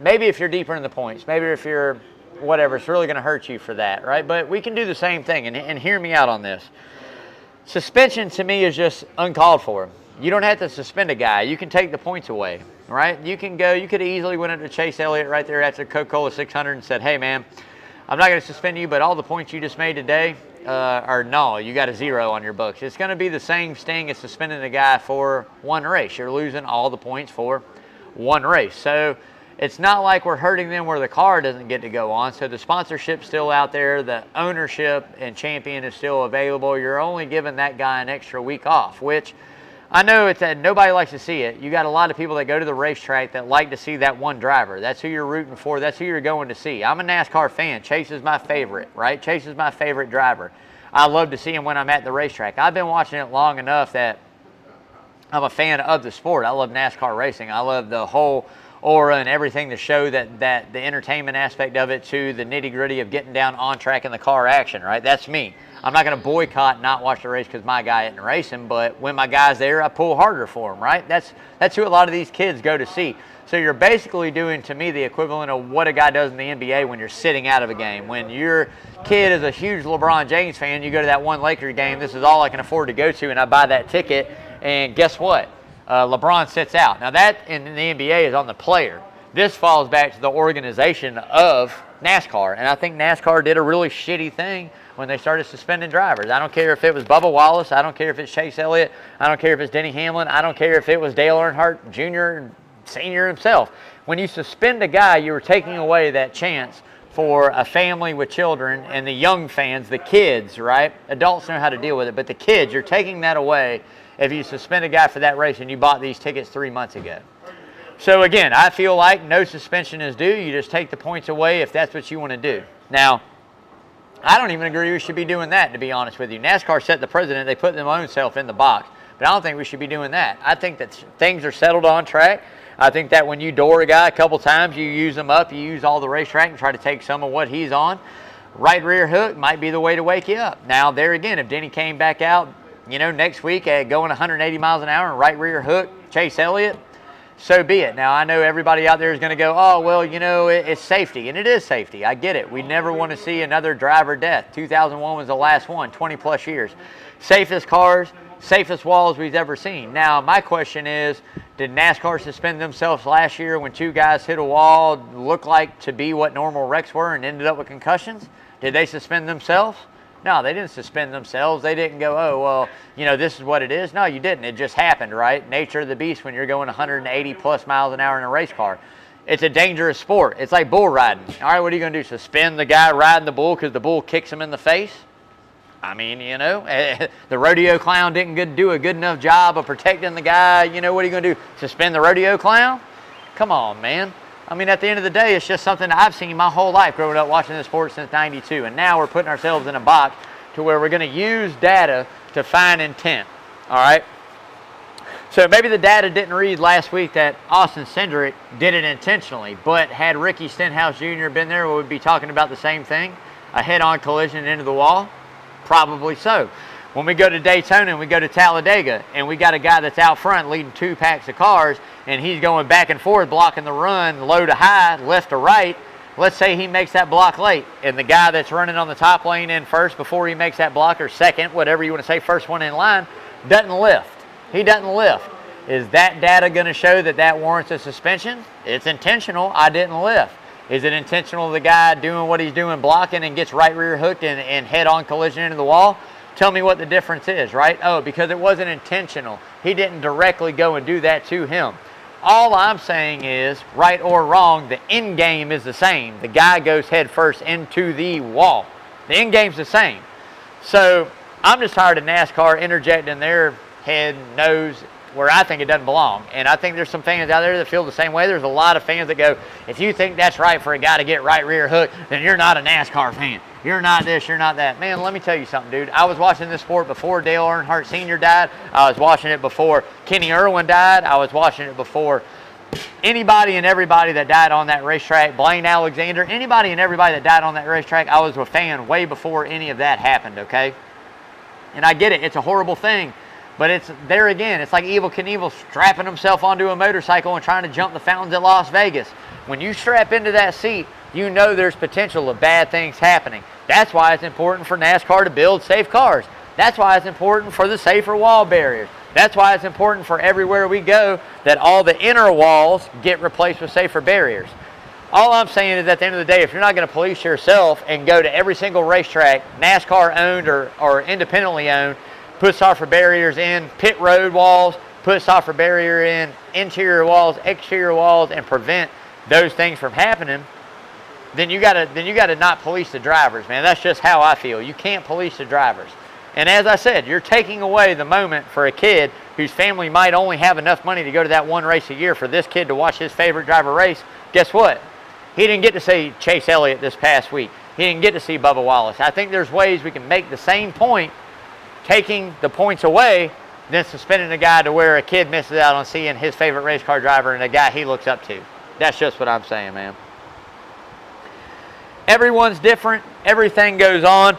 if you're deeper in the points, maybe if you're whatever, it's really going to hurt you for that, right? But we can do the same thing, and hear me out on this. Suspension to me is just uncalled for. You don't have to suspend a guy. You can take the points away, right? You could have easily went up to Chase Elliott right there after Coca-Cola 600 and said, hey, man, I'm not going to suspend you, but all the points you just made today are null. You got a 0 on your books. It's going to be the same sting as suspending a guy for one race. You're losing all the points for one race. So it's not like we're hurting them where the car doesn't get to go on. So the sponsorship's still out there. The ownership and champion is still available. You're only giving that guy an extra week off, which I know nobody likes to see it. You got a lot of people that go to the racetrack that like to see that one driver. That's who you're rooting for. That's who you're going to see. I'm a NASCAR fan. Chase is my favorite, right? Chase is my favorite driver. I love to see him when I'm at the racetrack. I've been watching it long enough that I'm a fan of the sport. I love NASCAR racing. I love the whole aura and everything to show that the entertainment aspect of it to the nitty-gritty of getting down on track in the car action, right? That's me. I'm not going to boycott and not watch the race because my guy isn't racing, but when my guy's there, I pull harder for him, right? That's who a lot of these kids go to see. So you're basically doing, to me, the equivalent of what a guy does in the NBA when you're sitting out of a game. When your kid is a huge LeBron James fan, you go to that one Lakers game, this is all I can afford to go to, and I buy that ticket, and guess what? LeBron sits out. Now that in the NBA is on the player. This falls back to the organization of NASCAR, and I think NASCAR did a really shitty thing when they started suspending drivers. I don't care if it was Bubba Wallace. I don't care if it's Chase Elliott. I don't care if it's Denny Hamlin. I don't care if it was Dale Earnhardt Jr., Senior himself. When you suspend a guy, you were taking away that chance for a family with children and the young fans, the kids, right? Adults know how to deal with it, but the kids, you're taking that away if you suspend a guy for that race and you bought these tickets 3 months ago. So again, I feel like no suspension is due. You just take the points away if that's what you want to do. Now, I don't even agree we should be doing that, to be honest with you. NASCAR set the precedent. They put their own self in the box. But I don't think we should be doing that. I think that things are settled on track. I think that when you door a guy a couple times, you use him up, you use all the racetrack and try to take some of what he's on. Right rear hook might be the way to wake you up. Now, there again, if Denny came back out, next week at going 180 miles an hour and right rear hook, Chase Elliott, so be it. Now, I know everybody out there is going to go, oh, well, it's safety. And it is safety. I get it. We never want to see another driver death. 2001 was the last one, 20-plus years. Safest cars, safest walls we've ever seen. Now, my question is, did NASCAR suspend themselves last year when 2 guys hit a wall, looked like to be what normal wrecks were and ended up with concussions? Did they suspend themselves? No, they didn't suspend themselves. They didn't go, oh, well, this is what it is. No, you didn't. It just happened, right? Nature of the beast when you're going 180-plus miles an hour in a race car. It's a dangerous sport. It's like bull riding. All right, what are you going to do, suspend the guy riding the bull because the bull kicks him in the face? I mean, the rodeo clown didn't do a good enough job of protecting the guy. What are you going to do, suspend the rodeo clown? Come on, man. I mean, at the end of the day, it's just something I've seen my whole life growing up watching this sport since '92. And now we're putting ourselves in a box to where we're going to use data to find intent. All right? So maybe the data didn't read last week that Austin Cindric did it intentionally. But had Ricky Stenhouse Jr. been there, would we be talking about the same thing? A head-on collision into the wall? Probably so. When we go to Daytona and we go to Talladega and we got a guy that's out front leading 2 packs of cars and he's going back and forth blocking the run low to high, left to right, let's say he makes that block late and the guy that's running on the top lane in first before he makes that block, or second, whatever you want to say, first one in line, doesn't lift. He doesn't lift. Is that data going to show that that warrants a suspension? It's intentional. I didn't lift. Is it intentional the guy doing what he's doing, blocking, and gets right rear hooked and head-on collision into the wall? Tell me what the difference is, right? Oh, because it wasn't intentional. He didn't directly go and do that to him. All I'm saying is, right or wrong, the end game is the same. The guy goes head first into the wall. The end game's the same. So I'm just tired of NASCAR interjecting their head, nose, where I think it doesn't belong. And I think there's some fans out there that feel the same way. There's a lot of fans that go, if you think that's right for a guy to get right rear hook, then you're not a NASCAR fan. You're not this, you're not that. Man, let me tell you something, dude. I was watching this sport before Dale Earnhardt Sr. died. I was watching it before Kenny Irwin died. I was watching it before anybody and everybody that died on that racetrack. Blaine Alexander, anybody and everybody that died on that racetrack, I was a fan way before any of that happened, okay? And I get it. It's a horrible thing. But it's there again. It's like Evel Knievel strapping himself onto a motorcycle and trying to jump the fountains at Las Vegas. When you strap into that seat, you know there's potential of bad things happening. That's why it's important for NASCAR to build safe cars. That's why it's important for the safer wall barriers. That's why it's important for everywhere we go that all the inner walls get replaced with safer barriers. All I'm saying is at the end of the day, if you're not going to police yourself and go to every single racetrack, NASCAR owned or independently owned, put softer barriers in, pit road walls, put softer barrier in, interior walls, exterior walls, and prevent those things from happening, then you gotta not police the drivers, man. That's just how I feel. You can't police the drivers. And as I said, you're taking away the moment for a kid whose family might only have enough money to go to that one race a year for this kid to watch his favorite driver race. Guess what? He didn't get to see Chase Elliott this past week. He didn't get to see Bubba Wallace. I think there's ways we can make the same point, taking the points away, then suspending a guy to where a kid misses out on seeing his favorite race car driver and a guy he looks up to. That's just what I'm saying, man. Everyone's different. Everything goes on.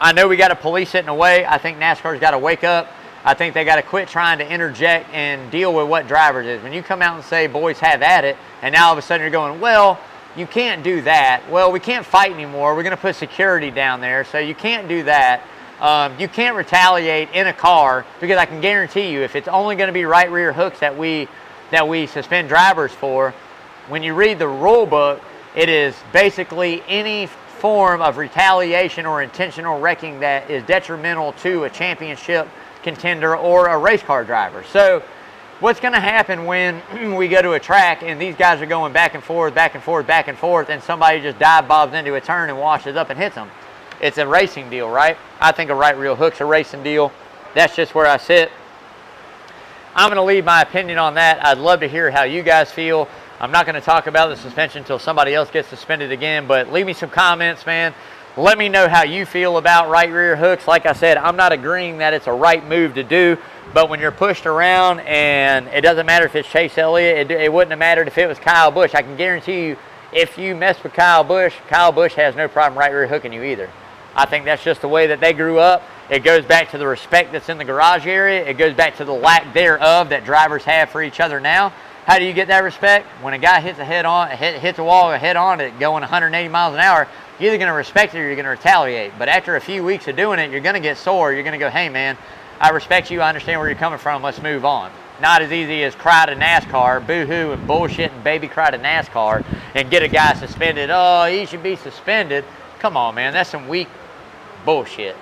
I know we got to police it in a way. I think NASCAR's got to wake up. I think they got to quit trying to interject and deal with what drivers is. When you come out and say, boys, have at it, and now all of a sudden you're going, well, you can't do that. Well, we can't fight anymore. We're going to put security down there, so you can't do that. You can't retaliate in a car, because I can guarantee you, if it's only going to be right rear hooks that we suspend drivers for, when you read the rule book, it is basically any form of retaliation or intentional wrecking that is detrimental to a championship contender or a race car driver. So What's going to happen when we go to a track and these guys are going back and forth, back and forth, back and forth, and somebody just dive bobs into a turn and washes up and hits them? It's a racing deal, right? I think a right reel hook's a racing deal. That's just where I sit. I'm going to leave my opinion on that. I'd love to hear how you guys feel. I'm not going to talk about the suspension until somebody else gets suspended again, but leave me some comments, man. Let me know how you feel about right rear hooks. Like I said, I'm not agreeing that it's a right move to do, but when you're pushed around, and it doesn't matter if it's Chase Elliott, it wouldn't have mattered if it was Kyle Busch. I can guarantee you, if you mess with Kyle Busch has no problem right rear hooking you either. I think that's just the way that they grew up. It goes back to the respect that's in the garage area. It goes back to the lack thereof that drivers have for each other now. How do you get that respect? When a guy hits a wall head on it going 180 miles an hour, you're either going to respect it or you're going to retaliate. But after a few weeks of doing it, you're going to get sore. You're going to go, hey, man, I respect you. I understand where you're coming from. Let's move on. Not as easy as cry to NASCAR, boo-hoo and bullshit and baby cry to NASCAR and get a guy suspended. Oh, he should be suspended. Come on, man. That's some weak bullshit.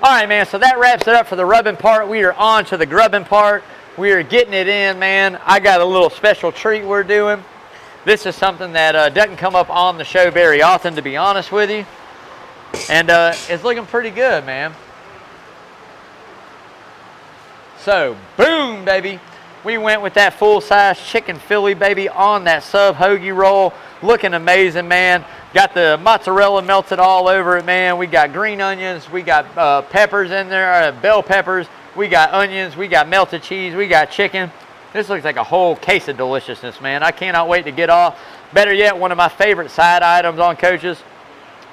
All right, man, so that wraps it up for the rubbing part. We are on to the grubbing part. We are getting it in, man. I got a little special treat we're doing. This is something that doesn't come up on the show very often, to be honest with you. And it's looking pretty good, man. So, boom, baby. We went with that full-size chicken Philly, baby, on that sub hoagie roll. Looking amazing, man. Got the mozzarella melted all over it, man. We got green onions. We got peppers in there, bell peppers. We got onions. We got melted cheese. We got chicken. This looks like a whole case of deliciousness, man. I cannot wait to get off. Better yet, one of my favorite side items on Coach's,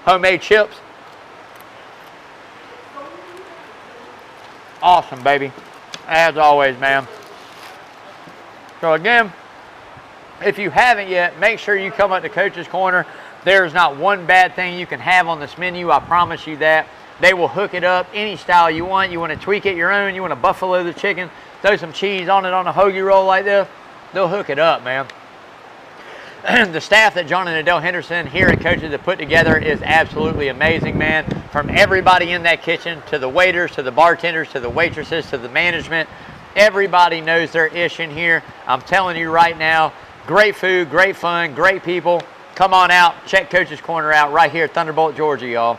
homemade chips. Awesome, baby. As always, man. So again, if you haven't yet, make sure you come up to Coach's Corner. There's not one bad thing you can have on this menu. I promise you that. They will hook it up any style you want. You want to tweak it your own. You want to buffalo the chicken. Throw some cheese on it on a hoagie roll like this. They'll hook it up, man. The staff that John and Adele Henderson here at Coach's have put together is absolutely amazing, man. From everybody in that kitchen, to the waiters, to the bartenders, to the waitresses, to the management. Everybody knows their ish in here. I'm telling you right now, great food, great fun, great people. Come on out, check Coach's Corner out right here at Thunderbolt, Georgia, y'all.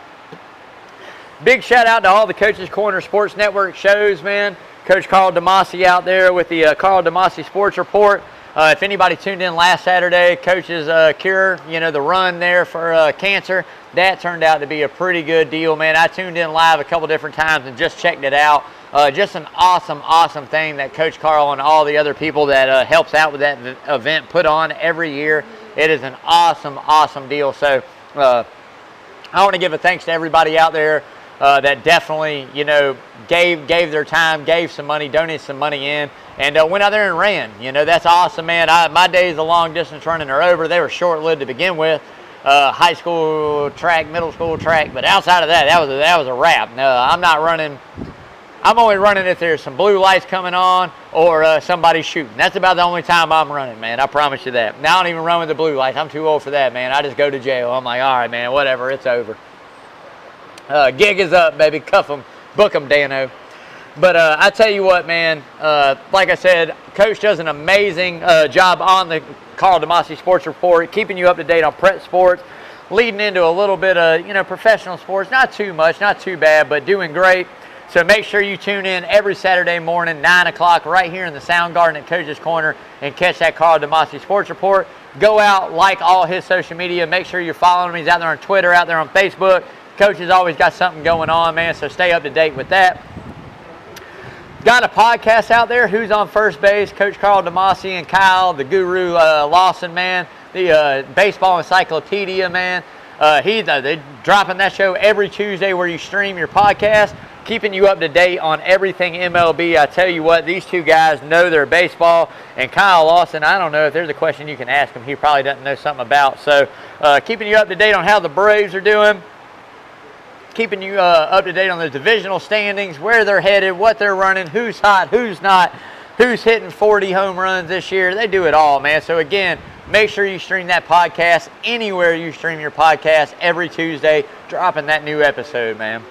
Big shout out to all the Coach's Corner Sports Network shows, man. Coach Carl DeMasi out there with the Carl DeMasi Sports Report. If anybody tuned in last Saturday, Coach's cure, you know, the run there for cancer, that turned out to be a pretty good deal, man. I tuned in live a couple different times and just checked it out. Just an awesome thing that Coach Carl and all the other people that helps out with that event put on every year. It is an awesome deal. So I want to give a thanks to everybody out there that definitely, you know, gave their time, gave some money, donated some money in, and went out there and ran. You know, that's awesome, man. My days of long distance running are over. They were short-lived to begin with. High school track, middle school track, but outside of that, that was a wrap. No, I'm not running. I'm only running if there's some blue lights coming on or somebody shooting. That's about the only time I'm running, man. I promise you that. Now I don't even run with the blue lights. I'm too old for that, man. I just go to jail. I'm like, all right, man, whatever. It's over. Gig is up, baby. Cuff them. Book them, Dano. But I tell you what, man, like I said, Coach does an amazing job on the Carl DeMasi Sports Report, keeping you up to date on prep sports, leading into a little bit of, you know, professional sports. Not too much, not too bad, but doing great. So make sure you tune in every Saturday morning, 9 o'clock, right here in the Sound Garden at Coach's Corner, and catch that Carl DeMasi Sports Report. Go out, like all his social media. Make sure you're following him. He's out there on Twitter, out there on Facebook. Coach has always got something going on, man, so stay up to date with that. Got a podcast out there, Who's on First Base? Coach Carl DeMasi and Kyle, the guru Lawson, man, the baseball encyclopedia, man. They're dropping that show every Tuesday where you stream your podcast, keeping you up to date on everything MLB. I tell you what, these two guys know their baseball. And Kyle Lawson, I don't know if there's a question you can ask him he probably doesn't know something about. So keeping you up to date on how the Braves are doing. Keeping you up to date on the divisional standings, where they're headed, what they're running, who's hot, who's not, who's hitting 40 home runs this year. They do it all, man. So, again, make sure you stream that podcast anywhere you stream your podcast every Tuesday, dropping that new episode, man.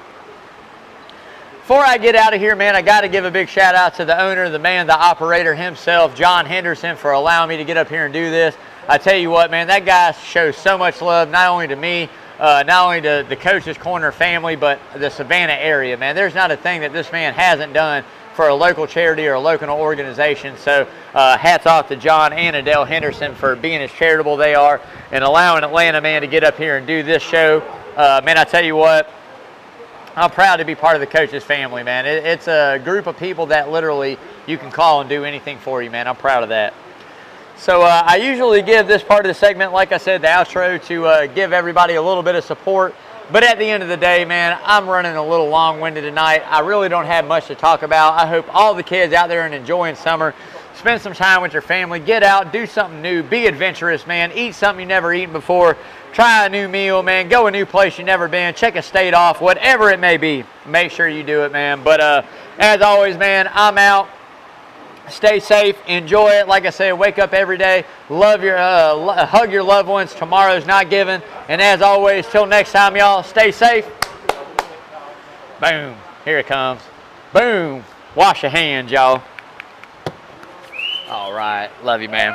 Before I get out of here, man, I got to give a big shout out to the owner, the man, the operator himself, John Henderson, for allowing me to get up here and do this. I tell you what, man, that guy shows so much love, not only to me, not only to the Coach's Corner family, but the Savannah area, man. There's not a thing that this man hasn't done for a local charity or a local organization. So hats off to John and Adele Henderson for being as charitable they are and allowing Atlanta, man, to get up here and do this show. Man, I tell you what, I'm proud to be part of the Coach's family, man. It's a group of people that literally you can call and do anything for you, man. I'm proud of that. So I usually give this part of the segment, like I said, the outro, to give everybody a little bit of support. But at the end of the day, man, I'm running a little long-winded tonight. I really don't have much to talk about. I hope all the kids out there and enjoying summer, spend some time with your family, get out, do something new, be adventurous, man, eat something you've never eaten before, try a new meal, man, go a new place you've never been, check a state off, whatever it may be, make sure you do it, man. But as always, man, I'm out. Stay safe, enjoy it. Like I said, wake up every day, love your, hug your loved ones. Tomorrow's not given. And as always, till next time, y'all, stay safe. Boom. Here it comes. Boom. Wash your hands, y'all. All right. Love you, man.